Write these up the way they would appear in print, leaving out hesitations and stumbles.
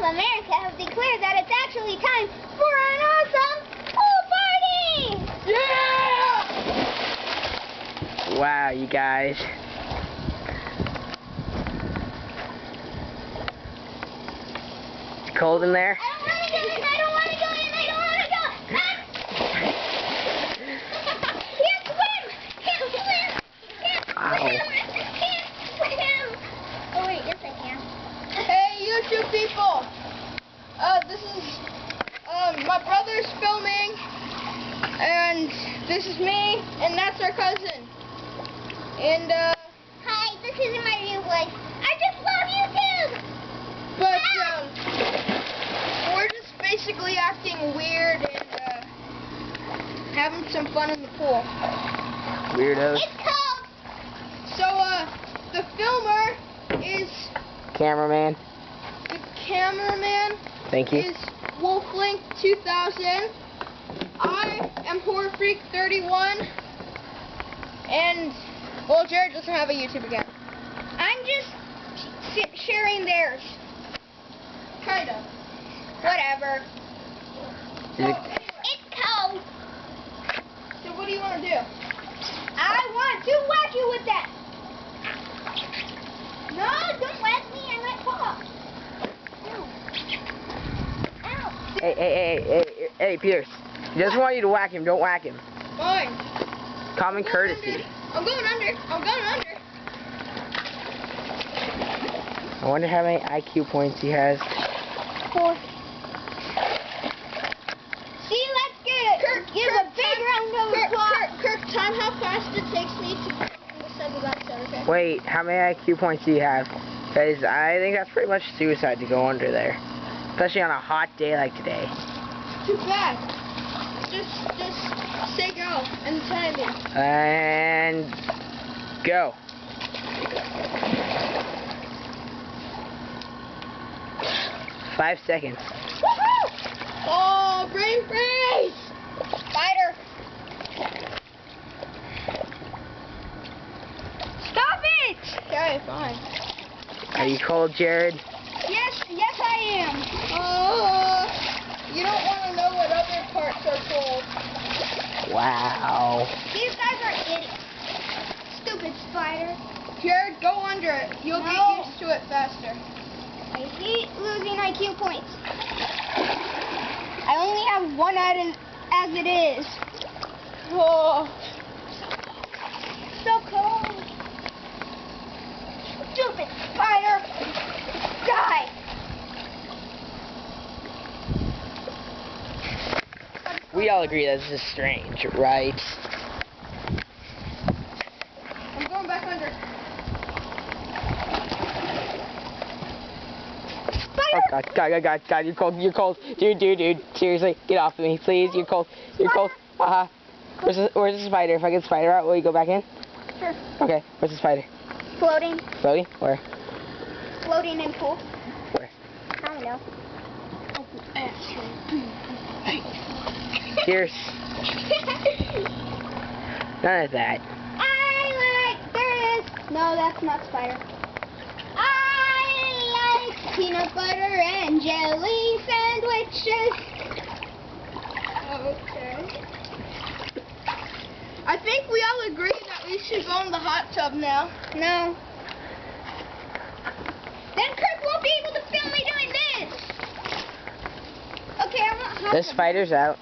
America have declared that it's actually time for an awesome pool party! Yeah! Wow, you guys. It's cold in there? I don't want to go in! I don't want to go in! I don't want to go in! Can't swim! Can't swim! Can't swim! Oh wait, yes I can. Hey, YouTube people! This is, my brother's filming, and this is me, and that's our cousin. And, Hi, this isn't my real voice. I just love YouTube! but, we're just basically acting weird and, having some fun in the pool. Weirdos. It's cold! So, the filmer is, Cameraman. the cameraman Thank you. is Wolflink 2000. I am Horror Freak 31. And, well, Jared doesn't have a YouTube account. I'm just sharing theirs. Kind of. Whatever. Is it, It's cold. So what do you want to do? I want to whack you with that. No, don't whack me. I might fall. Ow. hey, Pierce. He doesn't want you to whack him. Don't whack him. Fine. Common courtesy. I'm going under. I'm going under. I wonder how many IQ points he has. 4. See, let's get it. Kirk, Give a big round of applause. Kirk, time how fast it takes me to go from the side to that side, okay? Wait, how many IQ points do you have? Because I think that's pretty much suicide to go under there. Especially on a hot day like today. Too bad. Just say go and time me. And go. Five seconds. Woohoo! Oh, brain freeze! Spider. Stop it! Okay, fine. Are you cold, Jared? Yes, I am. You don't want to know what other parts are cold. Wow. These guys are idiots. Stupid spider. Jared, go under it. You'll No. get used to it faster. I hate losing IQ points. I only have 1 as it is. Oh, So cold. Stupid spider. Die. We all agree that this is strange, right? I'm going back under. Oh God, you're cold. Dude, seriously, get off of me, please, you're cold. Haha. Where's the spider? If I get the spider out, will you go back in? Sure. Okay, where's the spider? Floating. Floating? Where? Floating in pool. Where? I don't know. Pierce. None of that. There it is. No, that's not spider. I like peanut butter and jelly sandwiches. Okay. I think we all agree that we should go in the hot tub now. No. Then Kirk won't be able to film me doing this. Okay, I want hot The tub. spider's out.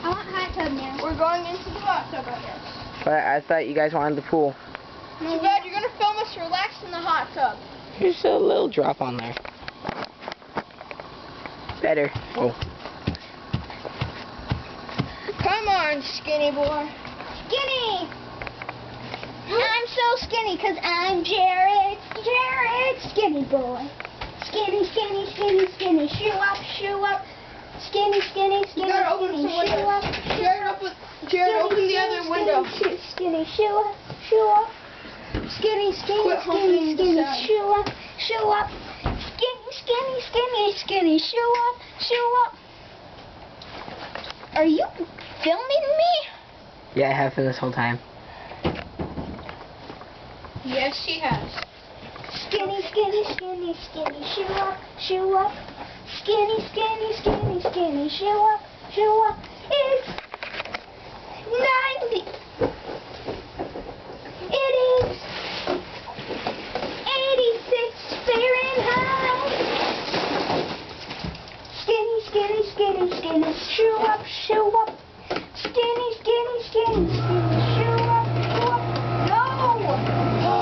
I want hot tub now. We're going into the hot tub, I guess. But I thought you guys wanted the pool. Too bad you're gonna film us relax in the hot tub. There's a little drop on there. Better. Oh. Come on, skinny boy. Skinny. I'm so skinny because I'm Jared. Skinny boy. Skinny. Shoe up. Skinny. You gotta open some Shoe windows. up. Jared, open the other window. Skinny. Shoe up. Skinny. Quit humping the side. Shoe up. Skinny. Shoe up. Are you filming me? Yeah, I have been this whole time. Yes, she has. Skinny. Shoe up. skinny, skinny, skinny, skinny. Show up, show up. It's 90. It is 86 Fahrenheit. Skinny, skinny, skinny, skinny. Show up, show up. Skinny, skinny, skinny, skinny. Show up, show up. No.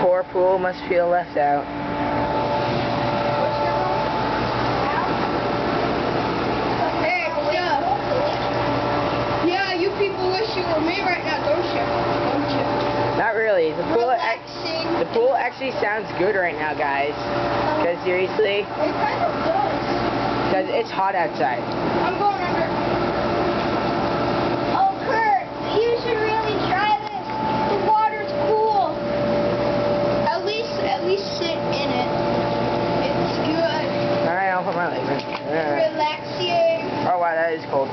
Poor Pool must feel left out. Hey, yeah. Yeah, you people wish you were me right now, don't you? Don't you? Not really. Relaxing. The pool actually sounds good right now, guys. Because seriously, It kind of does. because it's hot outside. I'm going under. Oh, Kurt, you should really try this. The water's cool. At least sit in it. It's good. Alright, I'll put my legs in. Alright. Relaxing. Oh wow, that is cold.